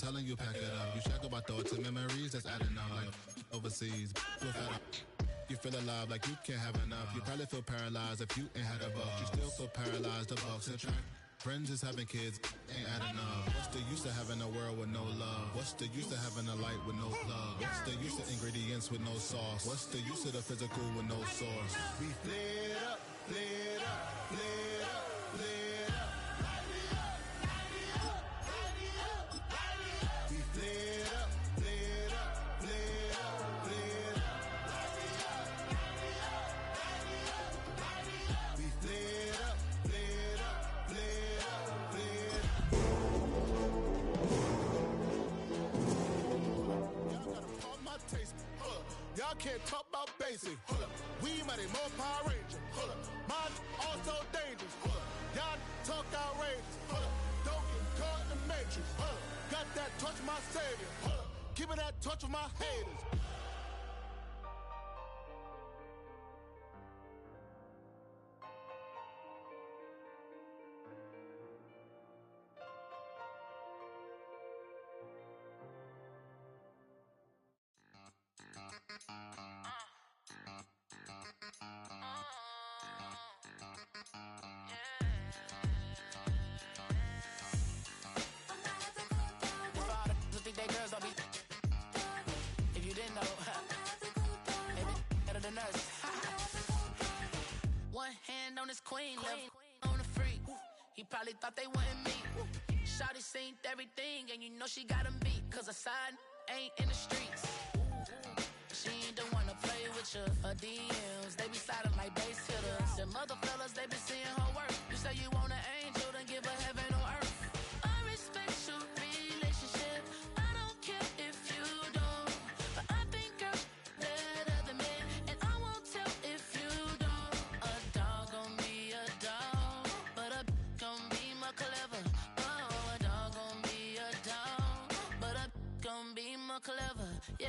telling you pack it up. You check about thoughts and memories that's adding up. Like overseas, you feel alive like you can't have enough. You probably feel paralyzed if you ain't had a buck. You still feel paralyzed, the bucks and track. Friends is having kids, ain't adding up. What's the use of having a world with no love? What's the use of having a light with no plug? What's the use of ingredients with no sauce? What's the use of the physical with no source? We flared up, flared up, flared up, flared up. We flared up, flared up, flared up, flared up. We flared up, flared up, flared up, flared up. Y'all gotta pump my taste. Hold up. Y'all can't talk about basic. Hold up. We mighty more Power Ranger. Hold up. Mine also dangerous. Hold up. Y'all talk outrageous. Hold up. Don't get caught in the matrix. Hold up. Got that touch my savior. Hold up. Keep it that touch with my haters. Think they girls don't be. If you didn't know, maybe better than us. One hand on his queen, left on the freak. He probably thought they wanted me. Shawty seen everything, and you know she got him beat. Cause a side ain't in the streets. She ain't the one to play with you. Her DMs, they be sliding like base hitters. Them other fellas, they be seeing her work. You say you want an angel, then give her heaven on earth. I respect your relationship. I don't care if you don't. But I think girls better than men. And I won't tell if you don't. A dog gon' be a dog, but a gon' be more clever. Oh, a dog gon' be a dog, but a gon' be more clever. Yeah.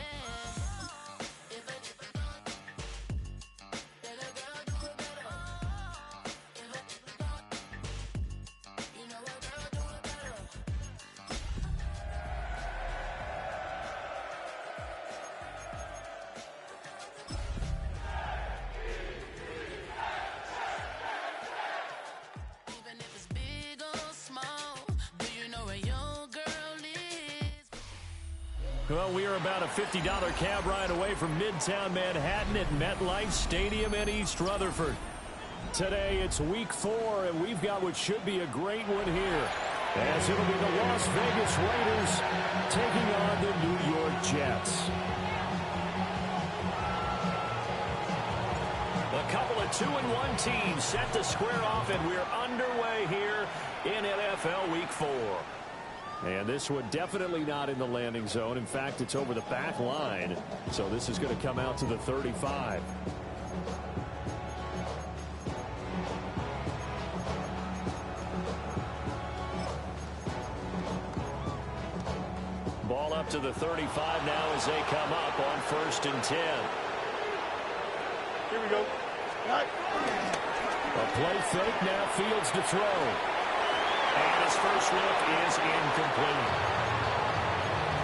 Well, we are about a $50 cab ride away from Midtown Manhattan at MetLife Stadium in East Rutherford. Today, it's week 4, and we've got what should be a great one here, as it'll be the Las Vegas Raiders taking on the New York Jets. A couple of 2-1 teams set to square off, and we're underway here in NFL Week 4. And this one definitely not in the landing zone. In fact, it's over the back line. So this is going to come out to the 35. Ball up to the 35 now as they come up on 1st and 10. Here we go. Right. A play fake, now Fields to throw. And his first look is incomplete.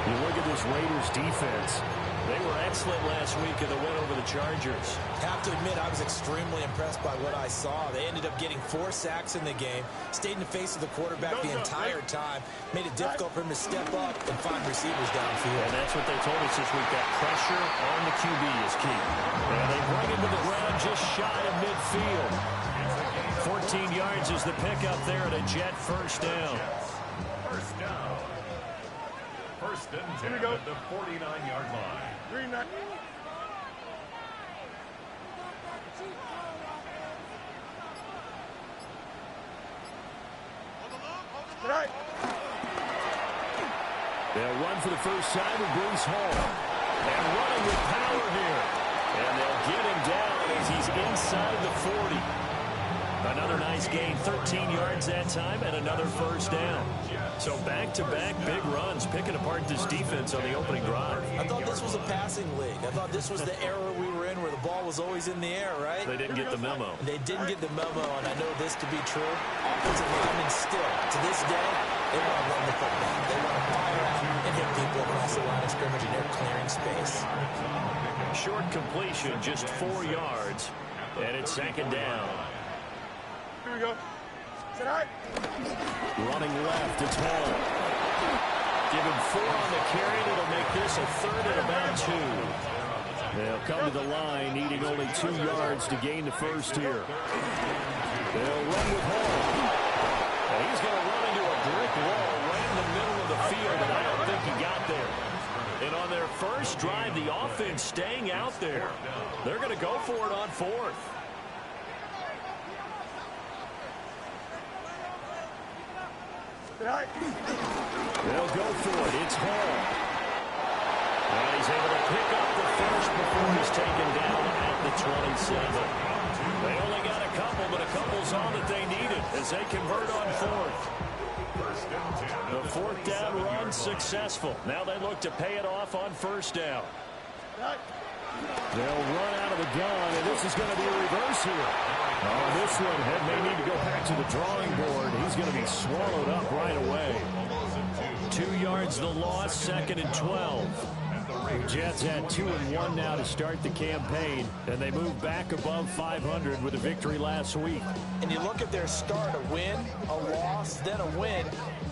You look at this Raiders defense. They were excellent last week in the win over the Chargers. Have to admit, I was extremely impressed by what I saw. They ended up getting 4 sacks in the game, stayed in the face of the quarterback the entire time, made it difficult for him to step up and find receivers downfield. And that's what they told us this week, that pressure on the QB is key. And they bring him to the ground just shy of midfield. 14 yards is the pickup there at a Jet first down. First down. First and 10 at the 49-yard line. Green light. Right. They'll run for the first time with Breece Hall. And running with power here. And they'll get him down as he's inside the 40. Another nice gain, 13 yards that time, and another first down. So back-to-back big runs, picking apart this defense on the opening drive. I thought this was a passing league. I thought this was the era we were in where the ball was always in the air, right? They didn't get the memo. They didn't get the memo, and I know this to be true. Offensive linemen still, to this day, they want to run the football. They want to fire out and scrimmage and they're clearing space. Short completion, just 4 yards, and it's second down. Here we go. Sit right. Running left, it's Hall. Give him 4 on the carry, and it'll make this a third and about 2. They'll come to the line, needing only 2 yards to gain the first here. They'll run with Hall. And he's going to run into a brick wall right in the middle of the field, and I don't think he got there. And on their first drive, the offense staying out there. They're going to go for it on 4th. They'll go for it. It's Hall. And he's able to pick up the first before he's taken down at the 27. They only got a couple, but a couple's all that they needed as they convert on 4th. The 4th down run successful. Now they look to pay it off on 1st down. They'll run out of the gun, and this is going to be a reverse here. Oh, this one may need to go back to the drawing board. He's going to be swallowed up right away. 2 yards the loss, 2nd and 12. The Jets had 2-1 now to start the campaign, and they move back above 500 with a victory last week. And you look at their start, a win, a loss, then a win.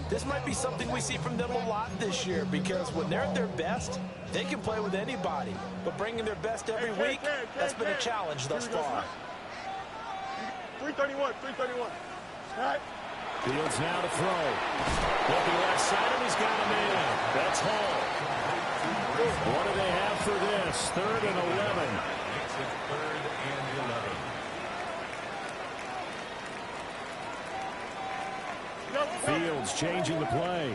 This might be something we see from them a lot this year, because when they're at their best, they can play with anybody. But bringing their best every week, that's been a challenge thus far. 331, 331. All right. Fields now to throw. Looking left side, and he's got him in. That's Hall. What do they have for this? 3rd and 11. Makes it 3rd and 11. Fields changing the play.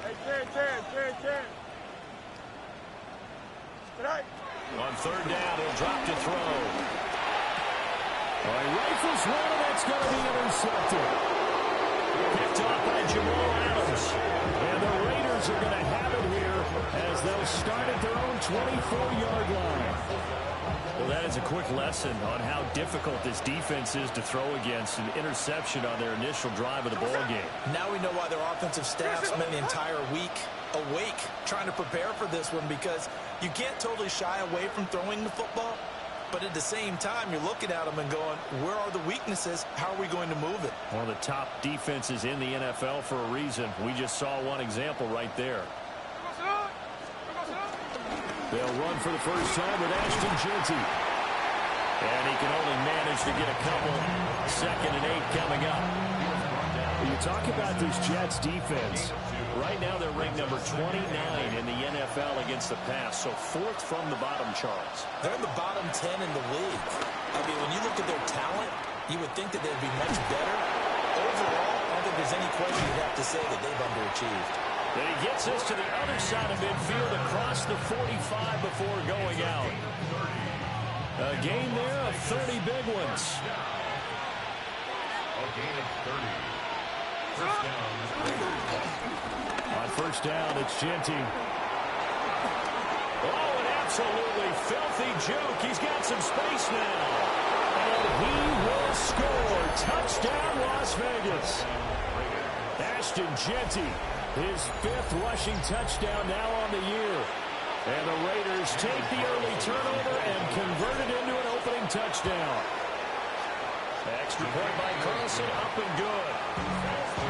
Hey, Ken. Right. On 3rd down, he'll drop to throw. He rifles one, and that's going to be intercepted. Picked off by Jamal Adams. And the Raiders are going to have it here as they'll start at their own 24-yard line. Well, that is a quick lesson on how difficult this defense is to throw against. An interception on their initial drive of the ball game. Now we know why their offensive staff spent the entire week awake trying to prepare for this one, because you can't totally shy away from throwing the football. But at the same time, you're looking at them and going, where are the weaknesses? How are we going to move it? One of the top defenses in the NFL for a reason. We just saw one example right there. They'll run for the first time with Ashton Jeanty. And he can only manage to get a couple. 2nd and 8 coming up. You talk about this Jets defense. Right now they're ranked number 29 in the NFL against the pass. So 4th from the bottom, Charles. They're in the bottom 10 in the league. I mean, when you look at their talent, you would think that they'd be much better. Overall, I don't think there's any question you'd have to say that they've underachieved. And he gets this to the other side of midfield across the 45 before going out. A gain there of 30 big ones. A gain of 30. First down. On 1st down, it's Jeanty. Oh, an absolutely filthy juke. He's got some space now. And he will score. Touchdown, Las Vegas. Ashton Jeanty, his 5th rushing touchdown now on the year. And the Raiders take the early turnover and convert it into an opening touchdown. Extra point by Carlson, up and good.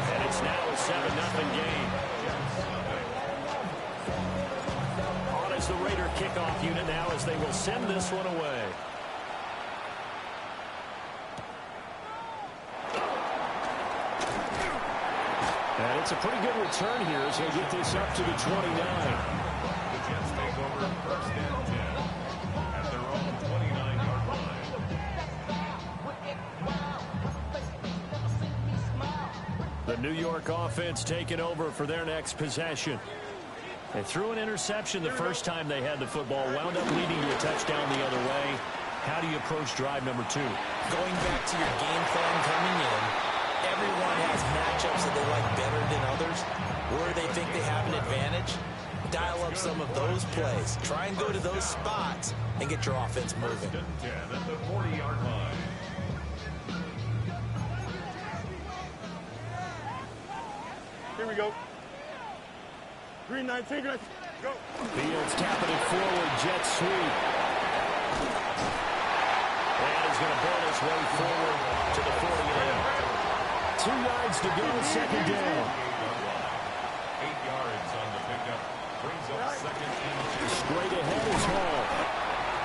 And it's now a 7-0 game. On is the Raider kickoff unit now as they will send this one away. And it's a pretty good return here as they get this up to the 29. The Jets take over 1st and 10 at their own 29-yard line. The New York offense taking over for their next possession. They threw an interception the first time they had the football, wound up leading to a touchdown the other way. How do you approach drive number 2? Going back to your game plan coming in, everyone has matchups that they like better than others. Where they think they have an advantage, dial up some of those plays. Try and go to those spots and get your offense moving. 1st and 10 at the 40-yard line. Here we go. Green 19, go. Fields tapping it forward, jet sweep. And he's going to burn his way forward to the 48. 2 yards to go, second down. 8 yards on the pickup. Brings up second and 2. Straight ahead is Hall.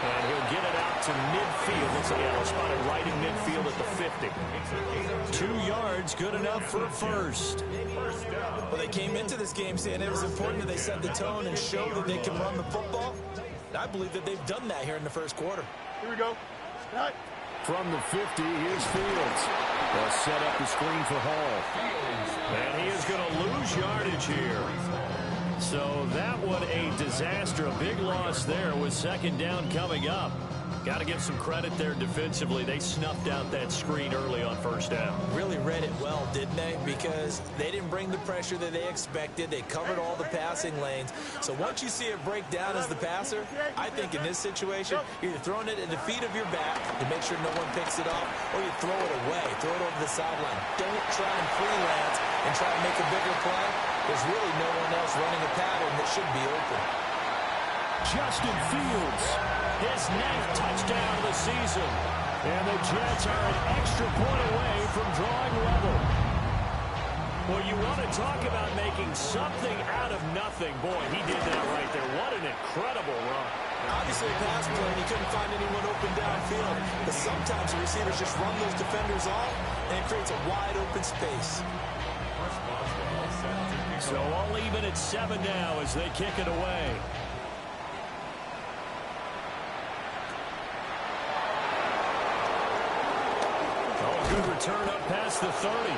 And he'll get it out to midfield. Looks like he'll spot it right in midfield at the 50. 2 yards, good enough for a first. Well, they came into this game saying it was important that they set the tone and show that they can run the football. I believe that they've done that here in the first quarter. Here we go. Right. From the 50, here's Fields. They'll set up the screen for Hall. And he is going to lose yardage here. So that one a disaster. A big loss there with second down coming up. Got to give some credit there defensively. They snuffed out that screen early on first down. Really read it well, didn't they? Because they didn't bring the pressure that they expected. They covered all the passing lanes. So once you see it break down as the passer, I think in this situation, you're either throwing it at the feet of your back to make sure no one picks it off, or you throw it away, throw it over the sideline. Don't try and freelance and try to make a bigger play. There's really no one else running a pattern that should be open. Justin Fields, his 9th touchdown of the season. And the Jets are an extra point away from drawing level. Well, you want to talk about making something out of nothing. Boy, he did that right there. What an incredible run. Obviously a pass play, and he couldn't find anyone open downfield. But sometimes the receivers just run those defenders off, and it creates a wide open space. So all even at 7 now as they kick it away. Good return up past the 30.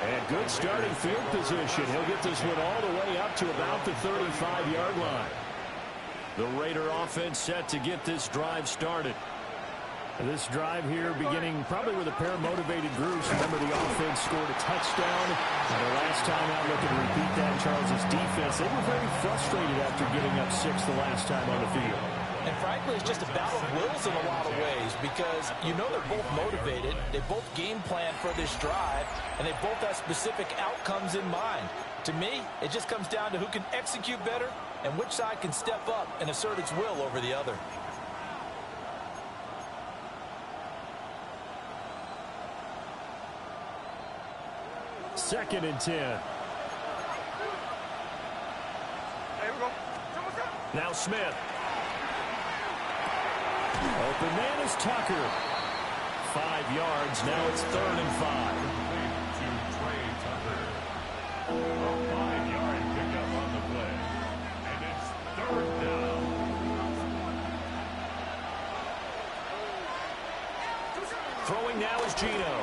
And good starting field position. He'll get this one all the way up to about the 35-yard line. The Raider offense set to get this drive started. This drive here beginning probably with a pair of motivated groups. Remember, the offense scored a touchdown. And the last time out, looking to repeat that, Charles' defense, they were very frustrated after giving up 6 the last time on the field. And frankly, it's just a battle of wills in a lot of ways because you know they're both motivated. They both game plan for this drive, and they both have specific outcomes in mind. To me, it just comes down to who can execute better and which side can step up and assert its will over the other. Second and 10. There we go. Now Smith. Open man is Tucker. 5 yards. Now it's 3rd and 5. To Trey Tucker. A 5-yard pickup on the play. And it's 3rd down. Throwing now is Geno.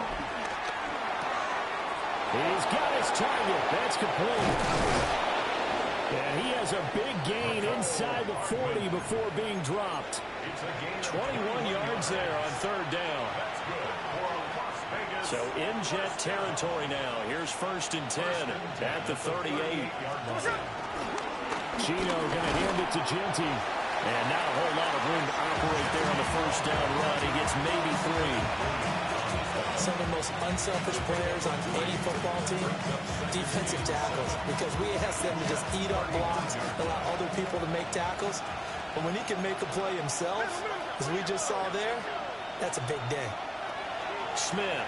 He's got his target. That's complete. And he has a big gain inside the 40 before being dropped. 21 yards there on 3rd down. So in Jet territory now. Here's 1st and 10 at the 38. Geno going to hand it to Genty. And not a whole lot of room to operate there on the 1st down run. He gets maybe 3. Some of the most unselfish players on any football team, defensive tackles, because we ask them to just eat up blocks, allow other people to make tackles. But when he can make a play himself, as we just saw there, that's a big day. Smith.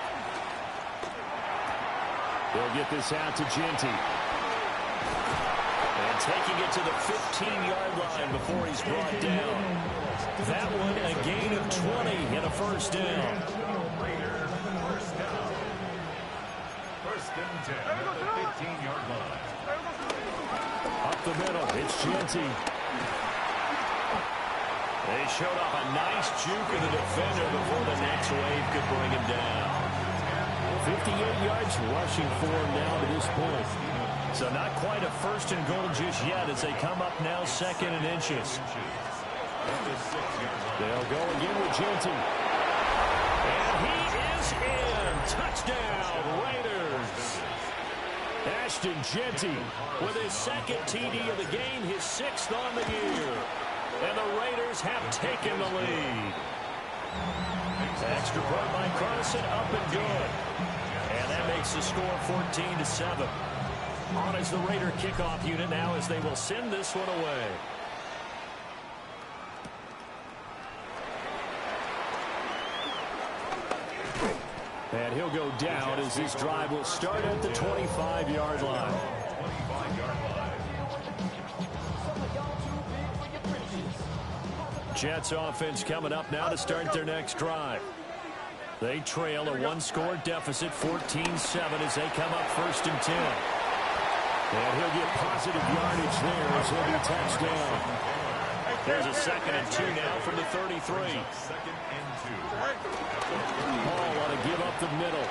They'll get this out to Genty. And taking it to the 15-yard line before he's brought down. That one a gain of 20 and a 1st down. At the 15-yard line. Up the middle, it's Genty. They showed off a nice juke of the defender before the next wave could bring him down. 58 yards rushing for him now to this point. So not quite a 1st and goal just yet as they come up now 2nd and inches. They'll go again with Genty. And he is in. Touchdown, Raiders. Ashton Genty with his 2nd TD of the game, his 6th on the year. And the Raiders have taken the lead. Extra point by Carson, up and good. And that makes the score 14-7. On as the Raider kickoff unit now as they will send this one away. And he'll go down as this drive will start at the 25-yard line. 25-yard line. Jets offense coming up now to start their next drive. They trail a one-score deficit, 14-7, as they come up 1st and 10. And he'll get positive yardage there as he'll be touched down. There's a 2nd and 2 now from the 33. 2nd and 2. Hall want to give up the middle.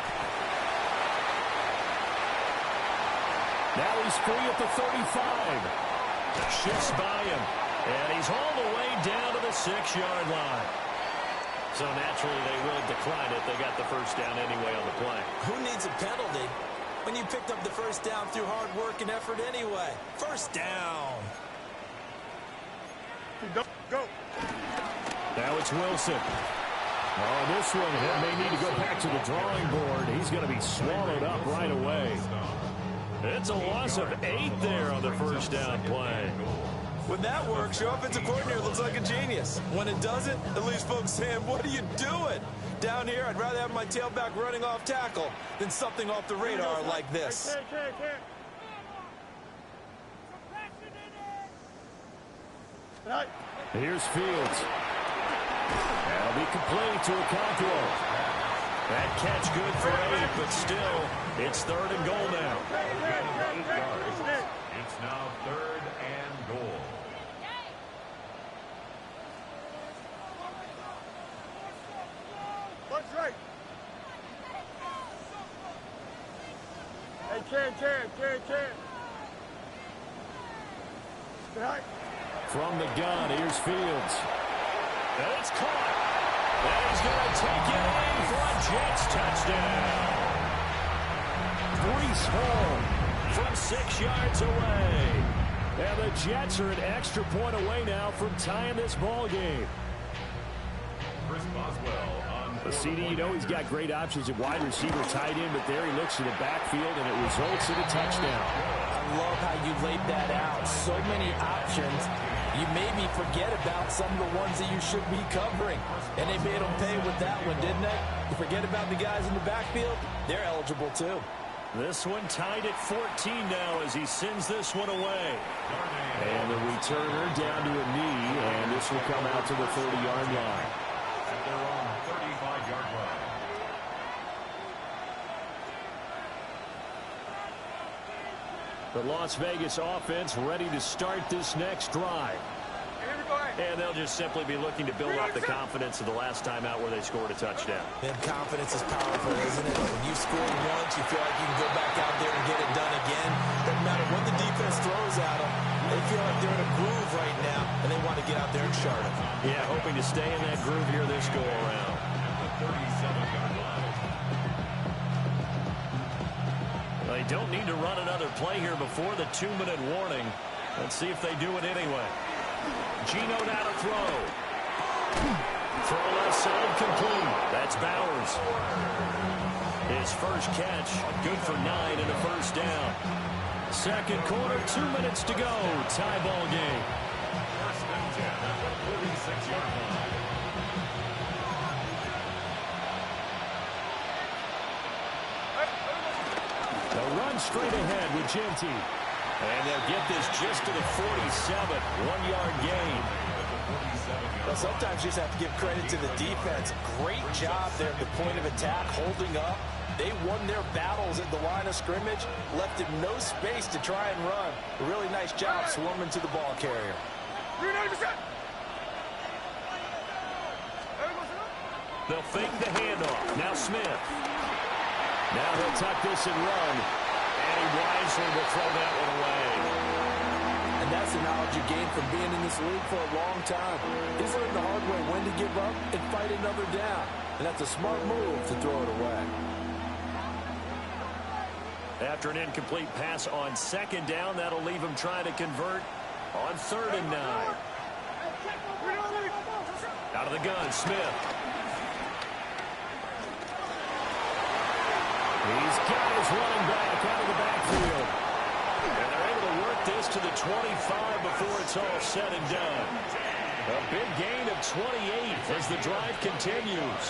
Now he's free at the 35. Shifts by him. And he's all the way down to the 6-yard line. So naturally they will decline it. They got the first down anyway on the play. Who needs a penalty when you picked up the first down through hard work and effort anyway? First down. Go. Now it's Wilson. Oh, this one, he may need to go back to the drawing board. He's going to be swallowed up right away. It's a loss of 8 there on the first down play. When that works, your offensive coordinator looks like a genius. When it doesn't, it leaves folks saying, what are you doing? Down here, I'd rather have my tailback running off tackle than something off the radar like this. Here's Fields. That'll be complete to Okonkwo. That catch good for 8, but still, it's 3rd and goal now. It's now 3rd and goal. What's right? Hey, Ken. Right. From the gun, here's Fields. And it's caught. And he's going to take it in for a Jets touchdown. Breece Hall from 6 yards away. And the Jets are an extra point away now from tying this ball game. Chris Boswell on But CD, you know he's got great options at wide receiver, tight end, but there he looks to the backfield, and it results in a touchdown. I love how you laid that out. So many options. You maybe forget about some of the ones that you should be covering. And they made them pay with that one, didn't they? You forget about the guys in the backfield, they're eligible too. This one tied at 14 now as he sends this one away. And the returner down to a knee, and this will come out to the 30-yard line. at their own 35-yard line. The Las Vegas offense ready to start this next drive. And they'll just simply be looking to build off the confidence of the last time out where they scored a touchdown. And confidence is powerful, isn't it? When you score once, you feel like you can go back out there and get it done again. Doesn't matter what the defense throws at them. They feel like they're in a groove right now, and they want to get out there and chart it. Yeah, hoping to stay in that groove here this go-around. The 37-yard line. They don't need to run another play here before the 2-minute warning. Let's see if they do it anyway. Geno now to throw. Throw left side complete. That's Bowers. His first catch, good for 9 and a first down. Second quarter, 2 minutes to go. Tie ball game. First and 10 at the 46-yard line. They'll run straight ahead with Genty. And they'll get this just to the 47, 1-yard gain. Well, sometimes you just have to give credit to the defense. Great job there at the point of attack, holding up. They won their battles at the line of scrimmage, left him no space to try and run. A really nice job swarming to the ball carrier. They'll fake the handoff. Now Smith. Now he'll tuck this and run. And he wisely will throw that one away. And that's the knowledge you gain from being in this league for a long time. He's learned the hard way when to give up and fight another down. And that's a smart move to throw it away. After an incomplete pass on second down, that'll leave him trying to convert on 3rd and 9. Out of the gun, Smith. He's got his running back out of the backfield. And they're able to work this to the 25 before it's all said and done. A big gain of 28 as the drive continues.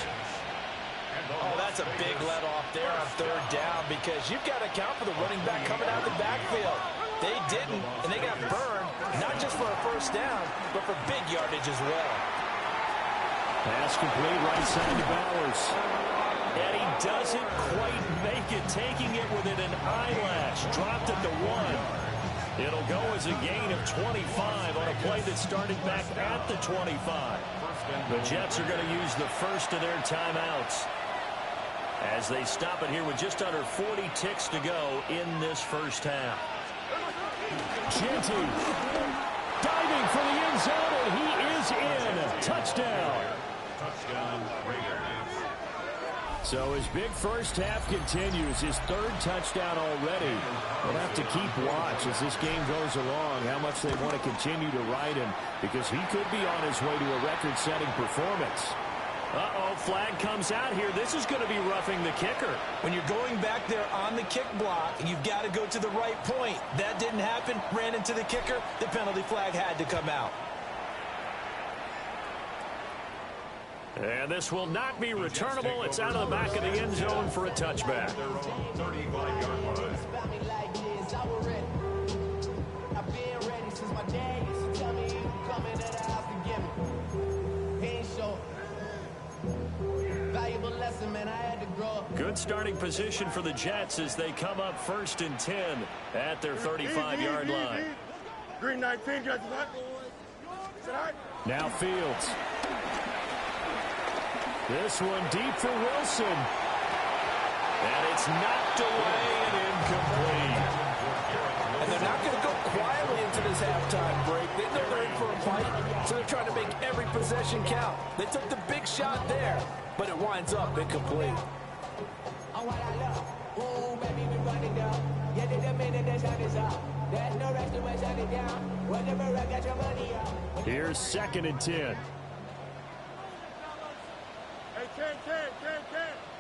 Oh, that's a big let off there on third down because you've got to account for the running back coming out of the backfield. They didn't, and they got burned, not just for a first down, but for big yardage as well. Pass complete right side to Bowers. And he doesn't quite make it, taking it within an eyelash. Dropped at the 1. It'll go as a gain of 25 on a play that started back at the 25. The Jets are going to use the first of their timeouts as they stop it here with just under 40 ticks to go in this first half. Jeanty diving for the end zone, and he is in. Touchdown. Touchdown, Raiders. So his big first half continues, his third touchdown already. We'll have to keep watch as this game goes along, how much they want to continue to ride him, because he could be on his way to a record-setting performance. Uh-oh, flag comes out here. This is going to be roughing the kicker. When you're going back there on the kick block, you've got to go to the right point. That didn't happen, ran into the kicker. The penalty flag had to come out. And this will not be returnable. It's out of the back of the end zone for a touchback. Their own 35-yard line. Good starting position for the Jets as they come up 1st and 10 at their 35-yard line. Green 19, got that. Now Fields. This one deep for Wilson. And it's knocked away and incomplete. And they're not going to go quietly into this halftime break. They know they're in for a fight, so they're trying to make every possession count. They took the big shot there, but it winds up incomplete. Here's 2nd and 10.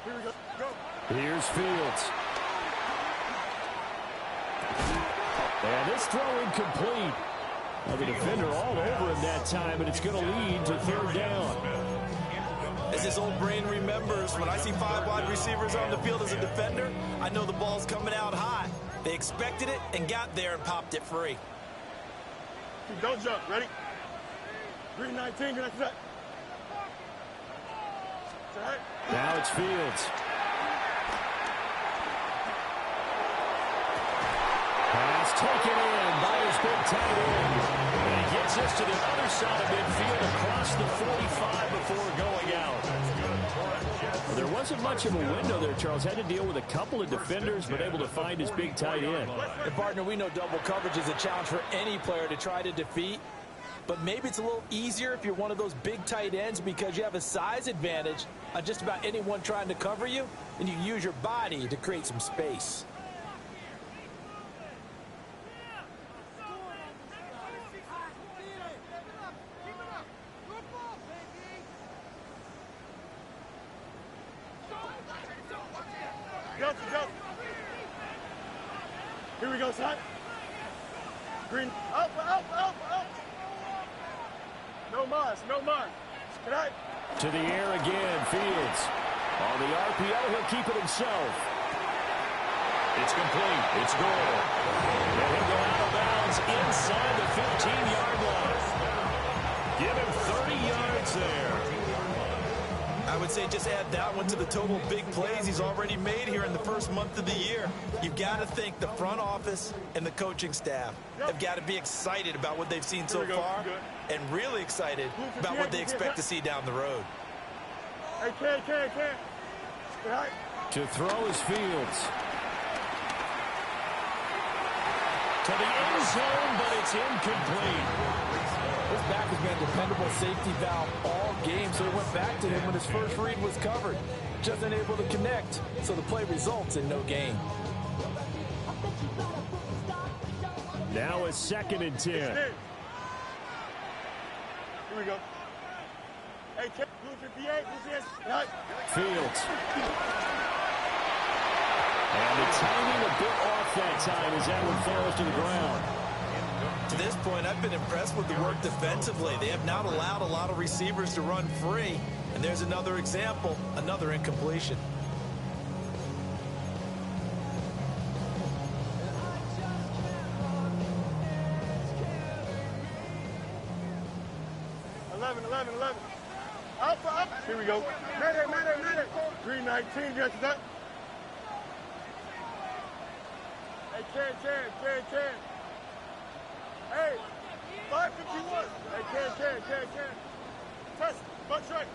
Here we go. Go. Here's Fields. And this throw incomplete. Well, the defender all over him that time, and it's going to lead to 3rd down. As his old brain remembers, when I see 5 wide receivers on the field as a defender, I know the ball's coming out high. They expected it and got there and popped it free. Don't jump. Ready? Green 19, green 19. Now it's Fields. Pass taken in by his big tight end. And he gets this to the other side of midfield across the 45 before going out. Well, there wasn't much of a window there, Charles. Had to deal with a couple of defenders, but able to find his big tight end. And partner, we know double coverage is a challenge for any player to try to defeat. But maybe it's a little easier if you're one of those big tight ends because you have a size advantage on just about anyone trying to cover you, and you can use your body to create some space. Go. Here we go, son. Green. Up. No mas. Tonight. To the air again, Fields. On the RPO, he'll keep it himself. It's complete. It's goal. And he'll go out of bounds inside the 15-yard line. Give him 30 yards there. I would say just add that one to the total big plays he's already made here in the first month of the year. You've got to think the front office and the coaching staff have got to be excited about what they've seen so far and really excited about what they expect to see down the road. Hey, Ken. To throw is Fields. To the end zone, but it's incomplete. This back has been a dependable safety valve all game, so it went back to him when his first read was covered. Just unable to connect, so the play results in no gain. Now it's 2nd and 10. Here we go. Hey, Ken, blue 58, blue 58. Fields. And the timing a bit off that time as that one falls to the ground. To this point, I've been impressed with the work defensively. They have not allowed a lot of receivers to run free. And there's another example, another incompletion. Up. Here we go. Mayday. 319, gets that. Hey, Ken. Hey, 551. Hey, Ken. Test, butt straight.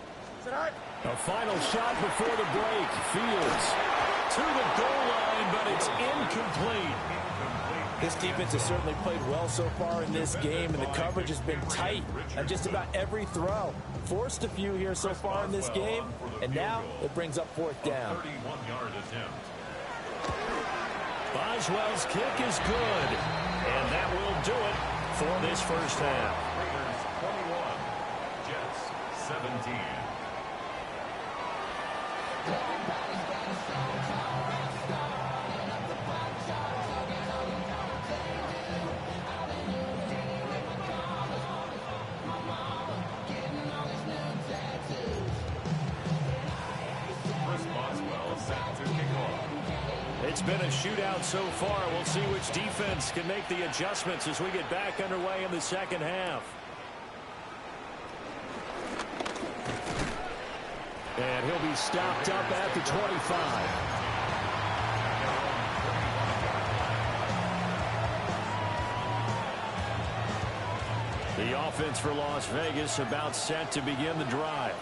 Sit high. A final shot before the break. Fields to the goal line, but it's incomplete. This defense has certainly played well so far in this game, and the coverage has been tight on just about every throw. Forced a few here so far in this game, and now it brings up fourth down. 31-yard attempt. Boswell's kick is good, and that will do it for this first half. Raiders 21, Jets 17. It's been a shootout so far. We'll see which defense can make the adjustments as we get back underway in the second half. And he'll be stopped up at the 25. The offense for Las Vegas about set to begin the drive.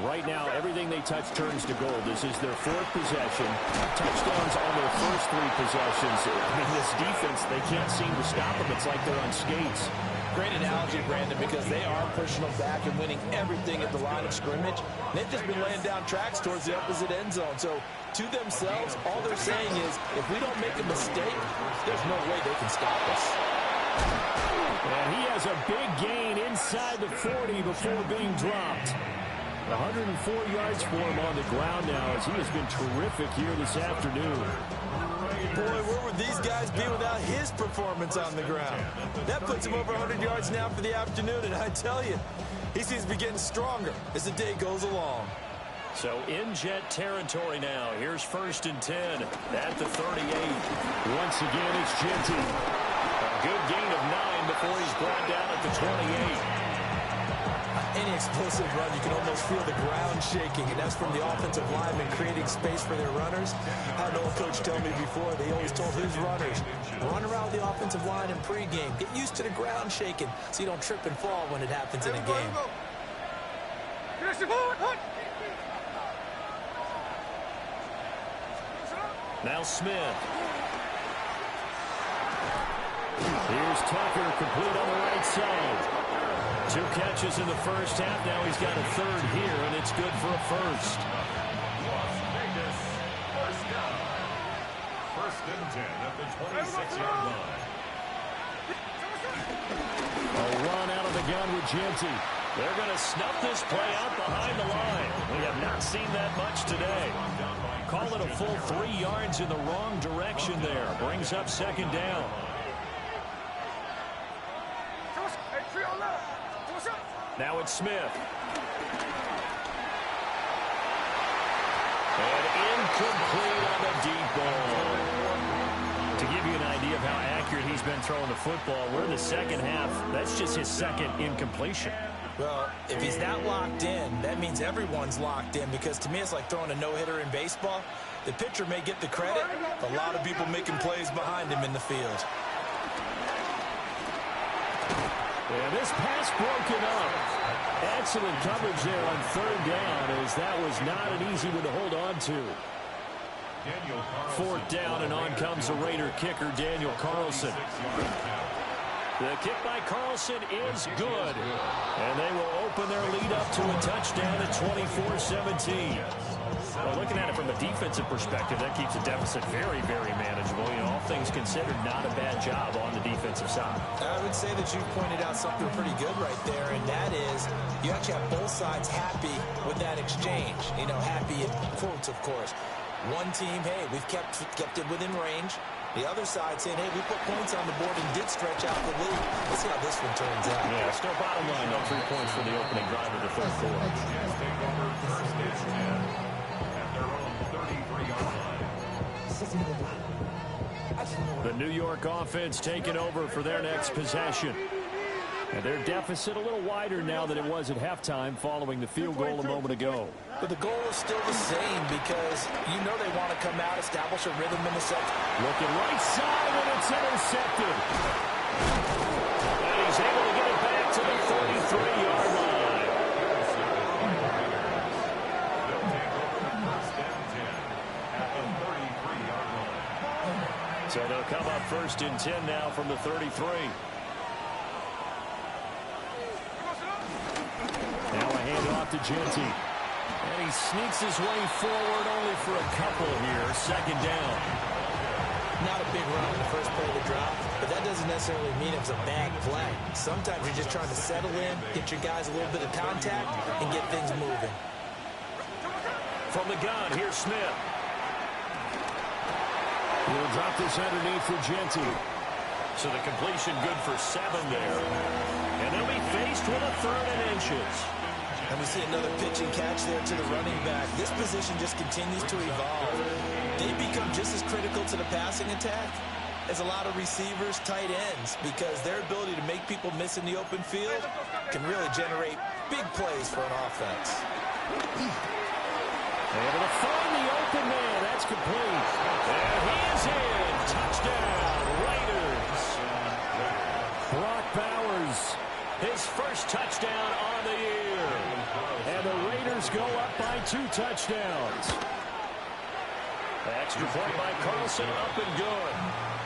Right now, everything they touch turns to gold. This is their fourth possession. Touchdowns on their first three possessions. I mean, this defense, they can't seem to stop them. It's like they're on skates. Great analogy, Brandon, because they are pushing them back and winning everything at the line of scrimmage. They've just been laying down tracks towards the opposite end zone. So, to themselves, all they're saying is, if we don't make a mistake, there's no way they can stop us. And he has a big gain inside the 40 before being dropped. 104 yards for him on the ground now as he has been terrific here this afternoon. Boy, where would these guys be without his performance on the ground? That puts him over 100 yards now for the afternoon, and I tell you, he seems to be getting stronger as the day goes along. So in Jet territory now. Here's 1st and 10 at the 38. Once again, it's Jeanty. A good gain of 9 before he's brought down at the 28. Any explosive run, you can almost feel the ground shaking, and that's from the offensive linemen creating space for their runners. I had an old coach tell me before, they always told his runners, run around the offensive line in pregame. Get used to the ground shaking so you don't trip and fall when it happens in a game. Now Smith. Here's Tucker, complete on the right side. 2 catches in the first half. Now he's got a third here, and it's good for a first. Las Vegas, first down. 1st and 10 at the 26-yard line. A run out of the gun with Jeanty. They're going to snuff this play out behind the line. We have not seen that much today. Call it a full 3 yards in the wrong direction there. Brings up 2nd down. Now it's Smith. And incomplete on the deep ball. To give you an idea of how accurate he's been throwing the football, we're in the second half. That's just his 2nd incompletion. Well, if he's that locked in, that means everyone's locked in, because to me it's like throwing a no-hitter in baseball. The pitcher may get the credit, a lot of people making plays behind him in the field. And this pass broken up. Excellent coverage there on 3rd down, as that was not an easy one to hold on to. 4th down, and on comes the Raider kicker, Daniel Carlson. The kick by Carlson is good. And they will open their lead up to a touchdown at 24-17. Well, looking at it from a defensive perspective, that keeps the deficit very, very manageable. You know, all things considered, not a bad job on the defensive side. I would say that you pointed out something pretty good right there, and that is you actually have both sides happy with that exchange. You know, happy in quotes, of course. One team, hey, we've kept it within range. The other side saying, hey, we put points on the board and did stretch out the lead. Let's see how this one turns out. Yeah, still bottom line, no 3 points for the opening drive of the third quarter. Jets take over first and 10 at their own 33-yard line. The New York offense taking over for their next possession. And their deficit a little wider now than it was at halftime following the field goal a moment ago. But the goal is still the same because you know they want to come out, establish a rhythm in the second. Looking right side, and it's intercepted. And he's able to get it back to the 33-yard line. They'll take over first and 10 at the 33-yard line. So they'll come up first and 10 now from the 33. Now a handoff to Genty. And he sneaks his way forward only for a couple here. Second down. Not a big run in the first play of the drive, but that doesn't necessarily mean it's a bad play. Sometimes you're just trying to settle in, get your guys a little bit of contact, and get things moving. From the gun, here's Smith. He'll drop this underneath for Genty. So the completion good for 7 there. And they'll be faced with a 3rd and inches. And we see another pitch and catch there to the running back. This position just continues to evolve. They become just as critical to the passing attack as a lot of receivers, tight ends, because their ability to make people miss in the open field can really generate big plays for an offense. Able to find the open man. That's complete. And he is in. Touchdown, Raiders. Brock Bowers, his first touchdown on the year. And the Raiders go up by 2 touchdowns. Extra point by Carlson, up and good.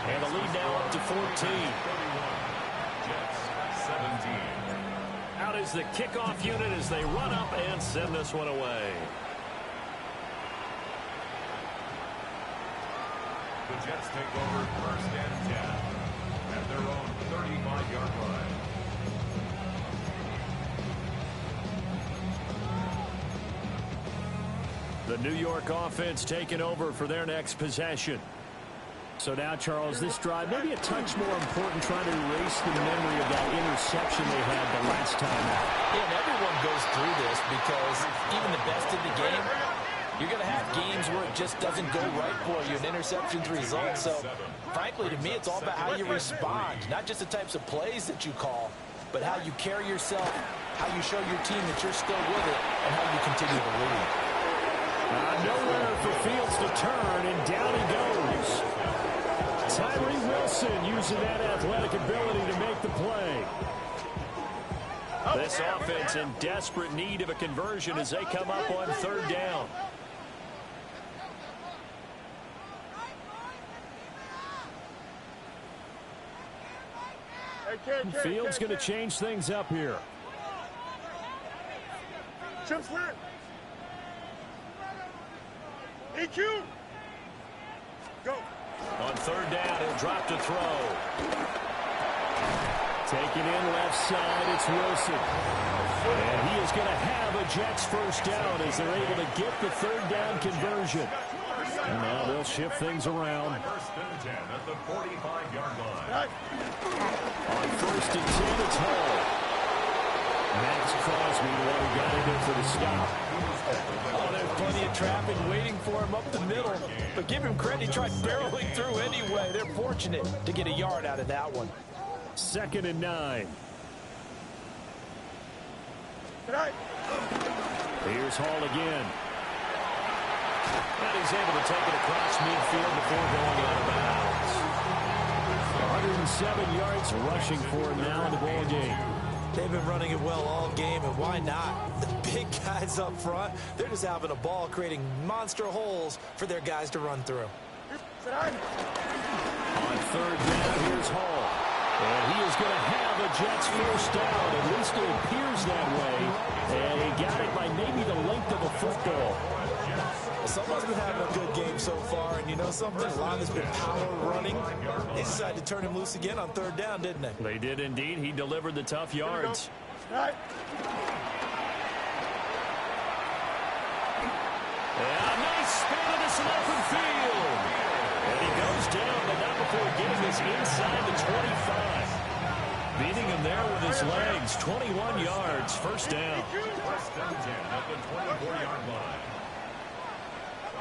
And the lead now up to 14. Jets 17. Out is the kickoff unit as they run up and send this one away. The Jets take over first and 10 at their own 35-yard line. The New York offense taking over for their next possession. So now, Charles, this drive maybe a touch more important, trying to erase the memory of that interception they had the last time out. Yeah, and everyone goes through this because even the best in the game, you're going to have games where it just doesn't go right for you, and interceptions result. So, frankly, to me, it's all about how you respond, not just the types of plays that you call, but how you carry yourself, how you show your team that you're still with it, and how you continue to lead. Nowhere for Fields to turn, and down he goes. Tyree Wilson using that athletic ability to make the play. This offense in desperate need of a conversion as they come up on 3rd down. Fields going to change things up here. Chip slant. EQ. Go. On 3rd down, he'll drop to throw. Taking in left side, it's Wilson. And he is going to have a Jets first down as they're able to get the 3rd down conversion. And now they'll shift things around. First and 10 at the 45-yard line. On 1st and 10, it's Hall. Max Crosby, the one who got in there for the stop. Oh, there's plenty of traffic waiting for him up the middle. But give him credit, he tried barreling through anyway. They're fortunate to get a yard out of that one. 2nd and 9. Here's Hall again. And he's able to take it across midfield before going out of bounds. 107 yards rushing for him now in the ball game. They've been running it well all game, and why not? The big guys up front, they're just having a ball, creating monster holes for their guys to run through. On 3rd down, here's Hall. And he is going to have a Jets first down. At least it appears that way. And he got it by maybe the length of a football. Someone's been having a good game so far, and you know something? A lot has been power running. They decided to turn him loose again on 3rd down, didn't they? They did indeed. He delivered the tough yards. And a nice spin into some open field. And he goes down, but not before getting this inside the 25. Beating him there with his legs. 21 yards, first down. First down 10 at the 24-yard line.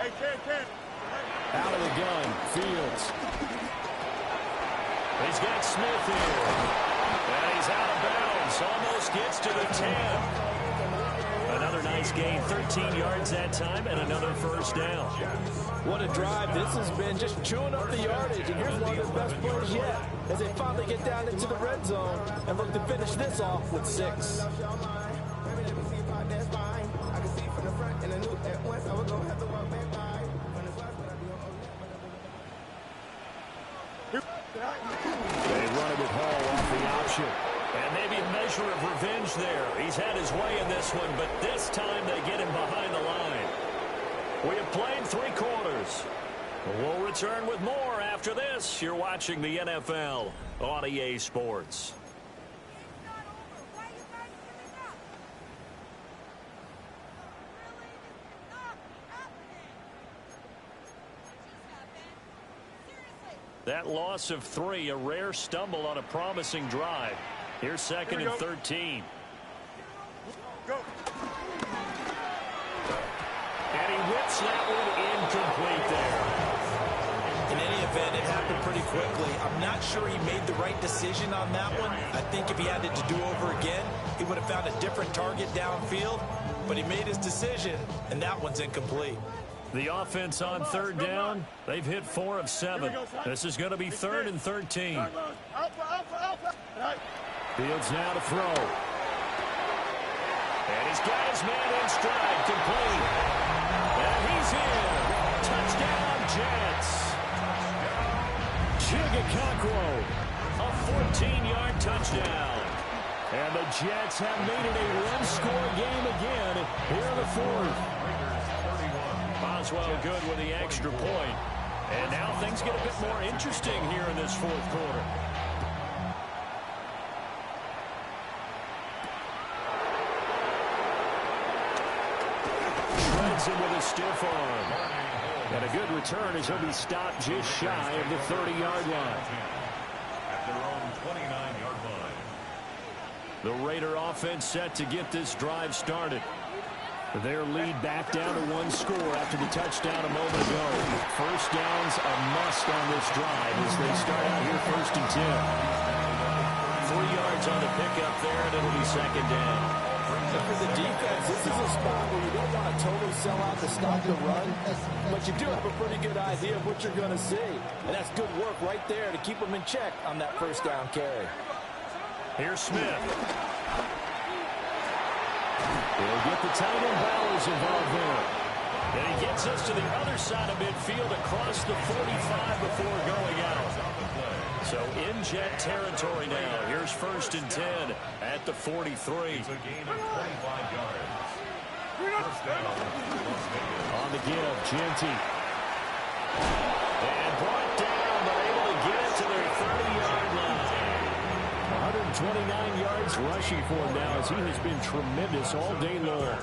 Hey, Ken. Out of the gun, Fields. He's got Smith here. And he's out of bounds. Almost gets to the 10. Another nice gain, 13 yards that time, and another first down. What a drive this has been, just chewing up the yardage. And here's one of the best plays yet as they finally get down into the red zone and look to finish this off with 6. They run it with Hall off the option. And maybe a measure of revenge there. He's had his way in this one, but this time they get him behind the line. We have played 3 quarters. We'll return with more after this. You're watching the NFL on EA Sports. That loss of 3, a rare stumble on a promising drive. Here's second and 13. Go. And he whips that one incomplete there. In any event, it happened pretty quickly. I'm not sure he made the right decision on that one. I think if he had it to do over again, he would have found a different target downfield. But he made his decision, and that one's incomplete. The offense on third down, they've hit 4 of 7. This is going to be third and 13. Alpha. Fields now to throw. And he's got his man in stride, complete. And he's in. Touchdown, Jets. Chigakakwo, a 14-yard touchdown. And the Jets have made it a one-score game again here in the 4th. Boswell good with the extra point. And now things get a bit more interesting here in this 4th quarter. Shreds him with a stiff arm. And a good return as he'll be stopped just shy of the 30-yard line. At their own 29-yard line. The Raider offense set to get this drive started. Their lead back down to 1 score after the touchdown a moment ago. First down's a must on this drive as they start out here first and 10. 3 yards on the pickup there, and it'll be second down. But for the defense, this is a spot where you don't want to totally sell out to stop the run, but you do have a pretty good idea of what you're going to see. And that's good work right there to keep them in check on that first down carry. Here's Smith. He'll get the tight end Bowers involved there. And he gets us to the other side of midfield across the 45 before going out. So in Jet territory now. Here's first and 10 at the 43. It's a gain of 25 yards. First down, Las Vegas. On the give, Genty. And brought down, but able to get it to their 30-yard line. 129 yards rushing for him now as he has been tremendous all day long.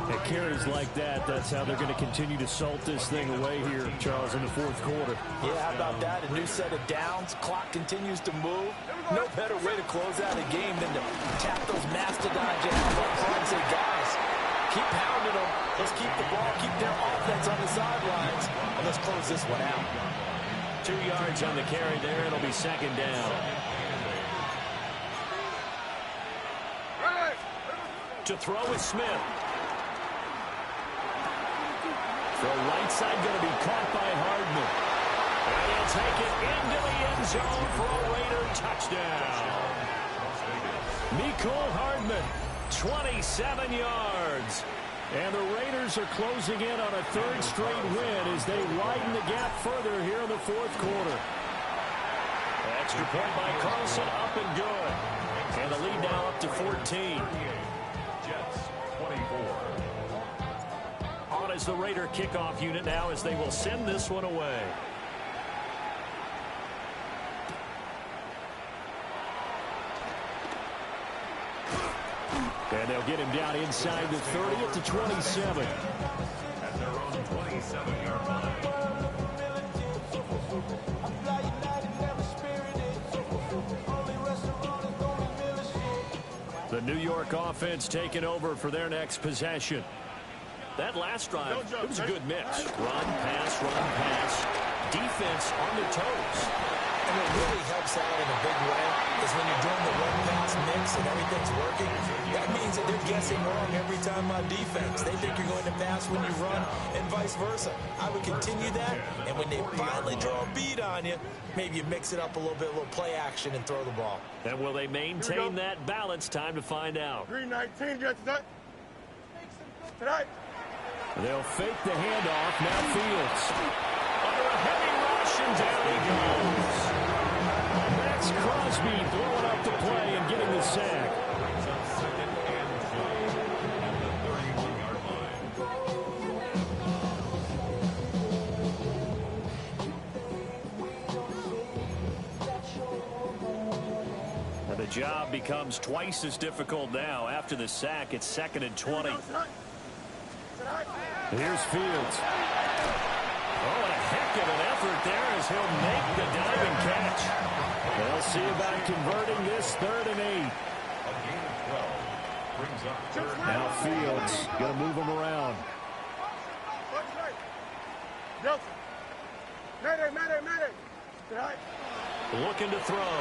At carries like that, that's how they're going to continue to salt this thing away here, Charles, in the 4th quarter. Yeah, how about that? A new set of downs. Clock continues to move. No better way to close out a game than to tap those mastodon jams up front and say, guys, keep pounding them. Let's keep the ball, keep their offense on the sidelines, and let's close this one out. 2 yards on the carry there. It'll be second down. To throw is Smith. The right side going to be caught by Hardman. And he'll take it into the end zone for a Raider touchdown. Mecole Hardman, 27 yards. And the Raiders are closing in on a 3rd straight win as they widen the gap further here in the 4th quarter. Extra point by Carlson, up and good. And the lead now up to 14. Jets 24. On as the Raider kickoff unit now as they will send this one away. And they'll get him down inside the 30 at the 27. At their own 27-yard line. The New York offense taking over for their next possession. That last drive, it was a good mix. Run, pass. Defense on their toes. And what really helps out in a big way is when you're doing the run-pass mix and everything's working, that means that they're guessing wrong every time on defense. They think you're going to pass when you run and vice versa. I would continue that, and when they finally draw a beat on you, maybe you mix it up a little bit, a little play action, and throw the ball. And will they maintain that balance? Time to find out. 319, get tonight. Tonight. They'll fake the handoff. Now Fields. Under a heavy rush, and down he goes. That's Crosby blowing up the play and getting the sack. Brings up 2nd and 5 at the 31-yard line. And the job becomes twice as difficult now. After the sack, it's 2nd and 20. Here's Fields. Oh, and a heck of an effort there as he'll make the diving catch. They'll see about converting this 3rd and 8. A gain of 12 brings up 3rd. Now Fields going to move him around. Looking to throw.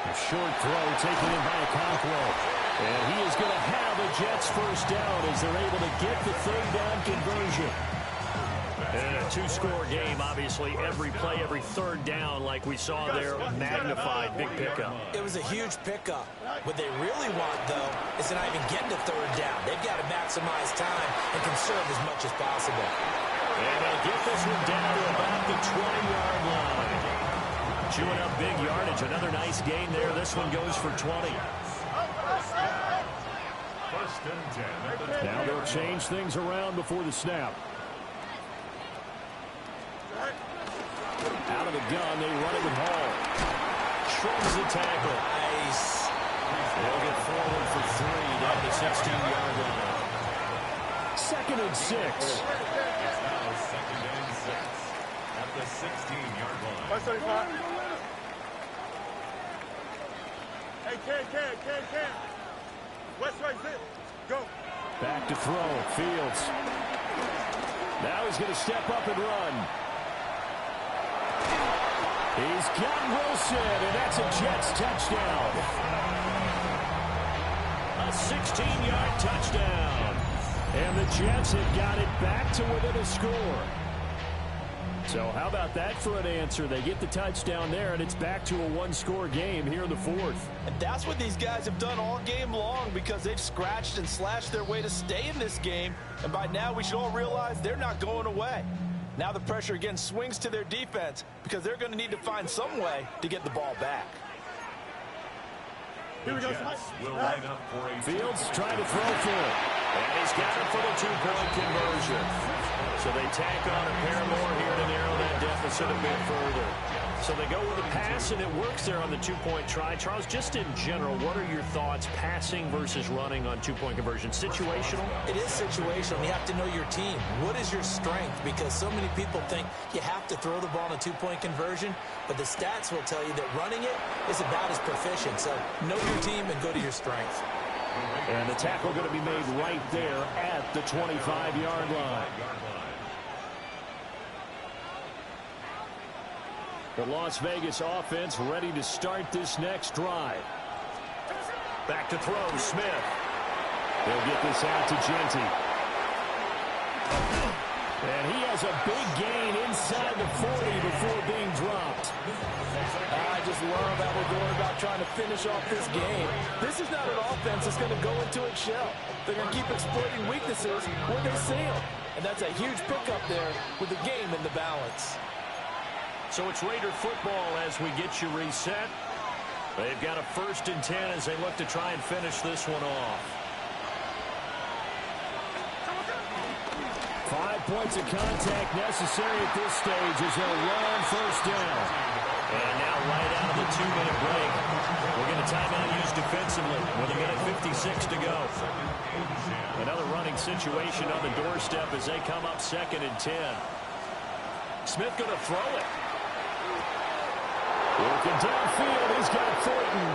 A short throw taken in by Okonkwo. And he is going to have a Jets first down as they're able to get the 3rd down conversion. And a 2-score game, obviously, every play, every 3rd down, like we saw there, magnified, big pickup. It was a huge pickup. What they really want, though, is to not even get to 3rd down. They've got to maximize time and conserve as much as possible. And they'll get this one down to about the 20-yard line. Chewing up big yardage. Another nice gain there. This one goes for 20. 1st and 10. Now they'll change things around before the snap. Out of the gun, they run it with Hall. Shrugs the tackle. Nice. They'll get forward for 3 down the 16-yard line. 2nd and 6. It's now 2nd and 6 at the 16-yard line. 135. Hey, Ken. West right, sit. Go. Back to throw. Fields. Now he's going to step up and run. He's got Wilson, and that's a Jets touchdown. A 16-yard touchdown. And the Jets have got it back to within a score. So how about that for an answer? They get the touchdown there, and it's back to a 1-score game here in the 4th. And that's what these guys have done all game long because they've scratched and slashed their way to stay in this game. And by now, we should all realize they're not going away. Now the pressure again swings to their defense because they're going to need to find some way to get the ball back. The Jets will line up for a Fields trying to throw for it. And he's got it for the 2-point conversion. So they tack on a pair more here to narrow that deficit a bit further. So they go with a pass, and it works there on the 2-point try. Charles, just in general, what are your thoughts passing versus running on 2-point conversion? Situational? It is situational. You have to know your team. What is your strength? Because so many people think you have to throw the ball on a 2-point conversion, but the stats will tell you that running it is about as proficient. So know your team and go to your strength. And the tackle going to be made right there at the 25-yard line. The Las Vegas offense ready to start this next drive. Back to throw, Smith. They'll get this out to Genty. And he has a big gain inside the 40 before being dropped. I just love how we're going about trying to finish off this game. This is not an offense that's going to go into its shell. They're going to keep exploiting weaknesses where they see them. And that's a huge pickup there with the game in the balance. So it's Raider football as we get you reset. They've got a 1st and 10 as they look to try and finish this one off. 5 points of contact necessary at this stage as they'll run 1st down. And now right out of the 2-minute break, we're going to time out and use defensively with a minute 56 to go. Another running situation on the doorstep as they come up 2nd and 10. Smith going to throw it. Looking downfield, he's got Thornton.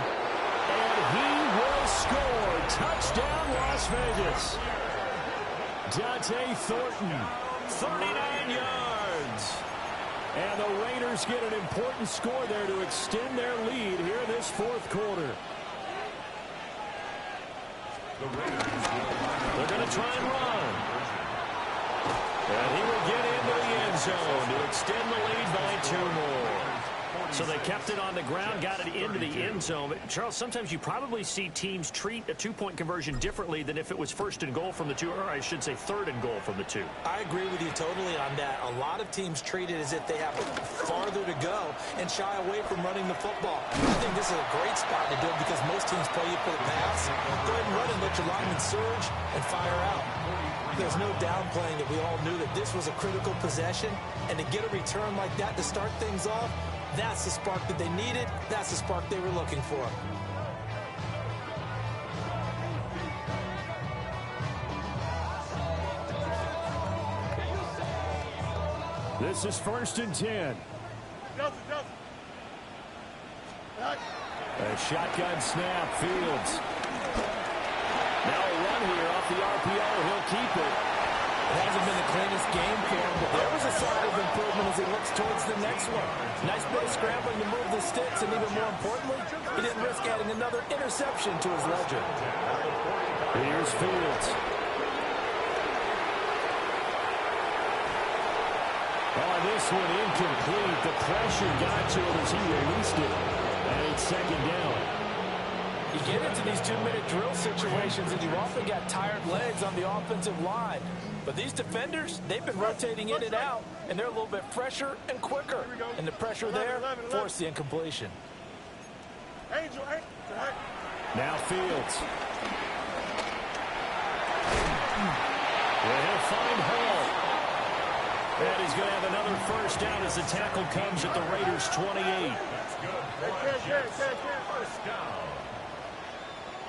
And he will score. Touchdown, Las Vegas. Dante Thornton, 39 yards. And the Raiders get an important score there to extend their lead here this 4th quarter. They're going to try and run. And he will get into the end zone to extend the lead by 2 more. So they kept it on the ground, got it into the end zone. But Charles, sometimes you probably see teams treat a 2-point conversion differently than if it was 1st and goal from the 2, or I should say 3rd and goal from the 2. I agree with you totally on that. A lot of teams treat it as if they have farther to go and shy away from running the football. I think this is a great spot to do it because most teams play you for the pass. Go ahead and run and let your linemen surge and fire out. There's no downplaying that we all knew that this was a critical possession, and to get a return like that to start things off, that's the spark that they needed. That's the spark they were looking for. This is 1st and 10. A shotgun snap, Fields. Now a run here off the RPO. He'll keep it. It hasn't been the cleanest game for him, but there was a sign of improvement as he looks towards the next one. Nice bit of scrambling to move the sticks, and even more importantly, he didn't risk adding another interception to his ledger. Here's Fields. Oh, this one incomplete. The pressure got to him as he released it. And it's 2nd down. You get into these 2-minute drill situations, and you've often got tired legs on the offensive line. But these defenders, they've been rotating in and out, and they're a little bit fresher and quicker. And the pressure there forced the incompletion. Now Fields. Well, he'll find Hall. And he's going to have another 1st down as the tackle comes at the Raiders' 28. First down.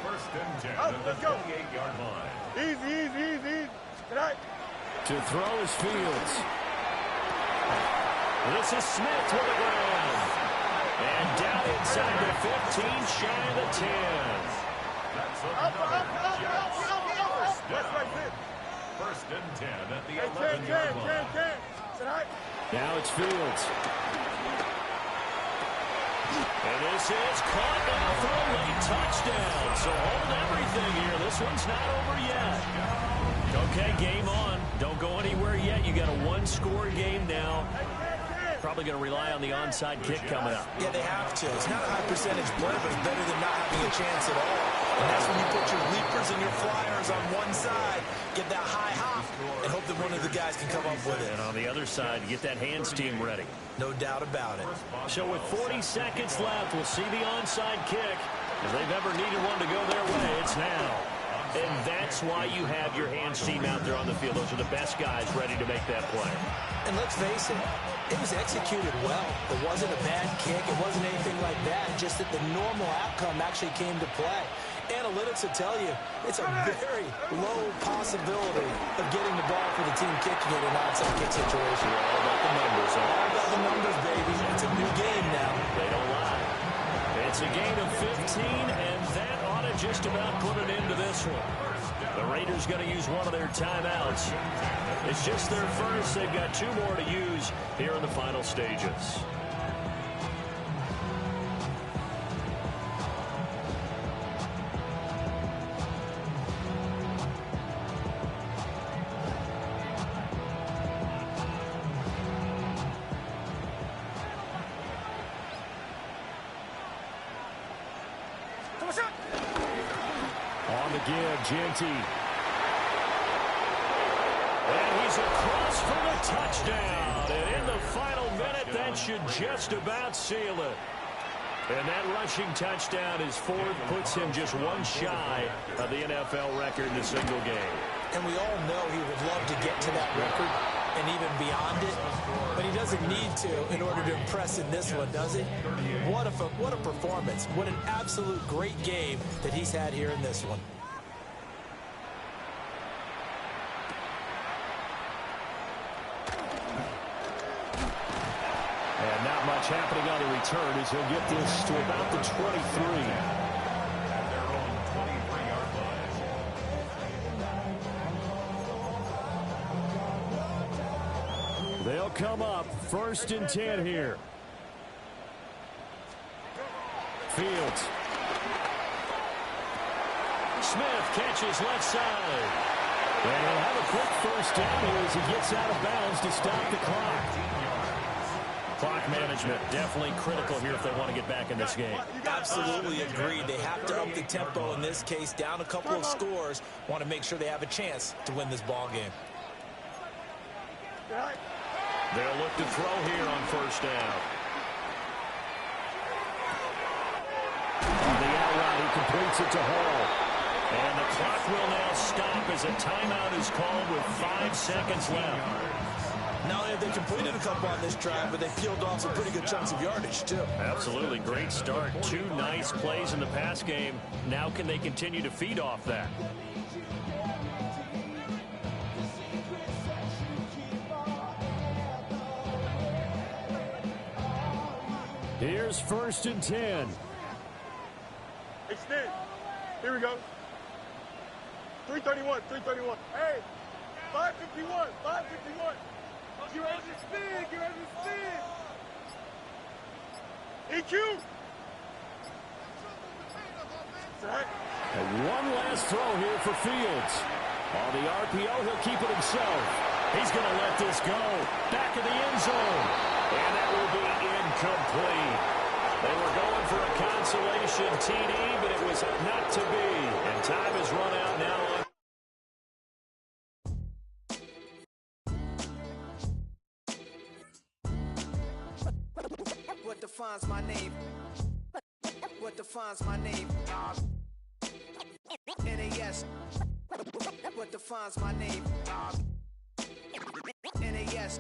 1st and 10 at the 28-yard line. Easy. To throw is Fields. This is Smith with the ground. And down inside the 15, shy of the 10. That's First and 10 at the 11-yard line. Now it's Fields. And this is caught now for a late touchdown. So hold everything here. This one's not over yet. Okay, game on. Don't go anywhere yet. You got a 1-score game now. Probably going to rely on the onside kick coming up. Yeah, they have to. It's not a high percentage play, but it's better than not having a chance at all. And that's when you put your leapers and your flyers on one side, get that high hop, and hope that one of the guys can come up with it. And on the other side, get that hands team ready. No doubt about it. So with 40 seconds left, we'll see the onside kick. If they've ever needed one to go their way, it's now. And that's why you have your hands team out there on the field. Those are the best guys ready to make that play. And let's face it, it was executed well. It wasn't a bad kick. It wasn't anything like that. Just that the normal outcome actually came to play. Analytics will tell you it's a very low possibility of getting the ball for the team kicking it in an onside kick situation. All about the numbers. All about the numbers, baby. It's a new game now. They don't lie. It's a gain of 15, and that ought to just about put an end to this one. The Raiders going to use one of their timeouts. It's just their first. They've got 2 more to use here in the final stages. On the give, Genty. And he's across for the touchdown. And in the final minute, that should just about seal it. And that rushing touchdown is 4th, puts him just 1 shy of the NFL record in a single game. And we all know he would love to get to that record. and even beyond it, but he doesn't need to in order to impress in this one, does he? What a performance. What an absolute great game that he's had here in this one. And not much happening on the return as he'll get this to about the 23. They'll come up 1st and 10 here. Fields. Smith catches left side. And he'll have a quick 1st down here as he gets out of bounds to stop the clock. Clock management definitely critical here if they want to get back in this game. Absolutely agreed. They have to up the tempo in this case, down a couple of scores. Want to make sure they have a chance to win this ball game. They'll look to throw here on 1st down. On the out route, he completes it to Hall. And the clock will now stop as a timeout is called with 5 seconds left. Not only have they completed a couple on this drive, but they peeled off some pretty good chunks of yardage, too. Absolutely. Great start. 2 nice plays in the pass game. Now can they continue to feed off that? Here's 1st and 10. Extend. Here we go. 331, 331. Hey, 551, 551. Get ready to spin, get ready to spin. EQ. And one last throw here for Fields. On the RPO, he'll keep it himself. He's going to let this go. Back in the end zone. And that will be incomplete. They were going for a consolation TD, but it was not to be. And time is run out now. What defines my name? What defines my name? NAS. What defines my name? NAS.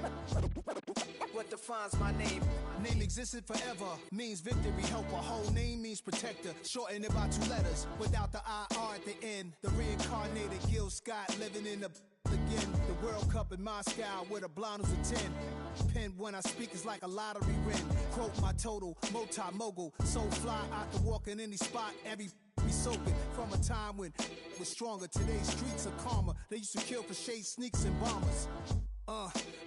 What defines my name? Name existed forever, means victory, helper. Whole name means protector, shorten it by 2 letters, without the IR at the end. The reincarnated Gil Scott living in the again. The World Cup in Moscow with a blonde who's a 10. Pen when I speak is like a lottery win. Quote my total, multi-mogul, so fly I can walk in any spot, every be soaking from a time when it was stronger. Today's streets are calmer. They used to kill for shade sneaks and bombers.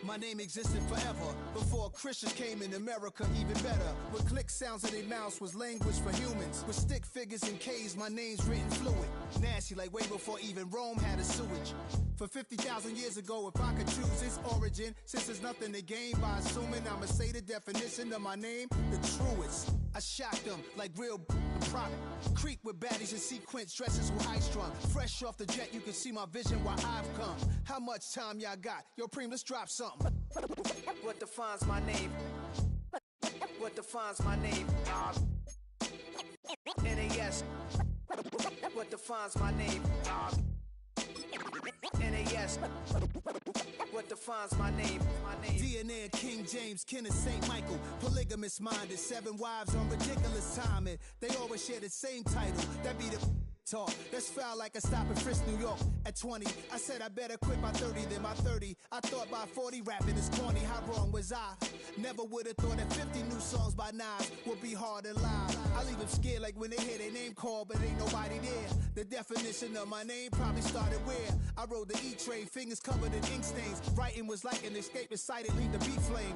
My name existed forever. Before Christians came in America, even better. With click sounds in their mouths was language for humans. With stick figures and K's, my name's written fluid. Nasty like way before even Rome had a sewage. For 50,000 years ago, if I could choose its origin, since there's nothing to gain by assuming I'ma say the definition of my name, the truest. I shocked them like real product. Creep with baddies in sequence, dresses with high strung. Fresh off the jet, you can see my vision where I've come. How much time y'all got? Yo, Preem, let's drop something. What defines my name? What defines my name? NAS. What defines my name? NAS. What defines my name? DNA of King James, kin of St. Michael. Polygamous minded, 7 wives on ridiculous timing. They always share the same title. That be the talk. That's foul like a stop in Frisk, New York. At 20, I said I better quit by 30 than my 30. I thought by 40 rapping is corny. How wrong was I? Never would have thought that 50 new songs by Nas would be hard and live. I leave them scared like when they hear their name called, but ain't nobody there. The definition of my name probably started where I rode the E-train, fingers covered in ink stains. Writing was like an escape inside it, leave the beat flame.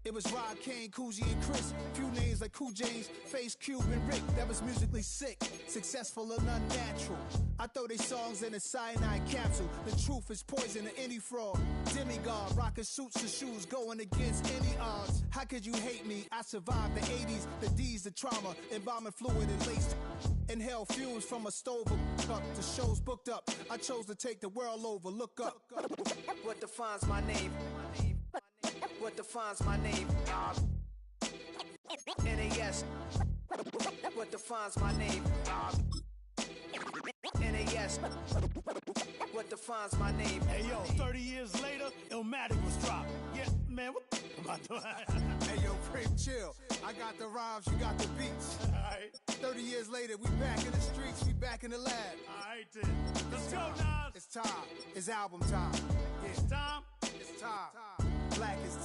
It was Rod Kane, Coogee, and Chris. Few names like Cool James, Face, Cube, and Rick. That was musically sick, successful and unnatural. I throw they songs in a cyanide capsule. The truth is poison to any fraud. Demigod, rocking suits and shoes, going against any odds. How could you hate me? I survived the 80s, the D's, the trauma, embalming fluid and laced. Inhale fumes from a stove up. The show's booked up. I chose to take the world over. Look up. What defines my name? What defines my name? NAS. What defines my name? NAS. What defines defines my name. Hey, yo, 30 years later, Illmatic was dropped. Yeah, man, what the am I doing? Hey, yo, Prim, chill. I got the rhymes, you got the beats. All right. 30 years later, we back in the streets, we back in the lab. All right, then. Let's go, Nas. It's time. It's album time. Yeah. It's time. It's time. Black is time.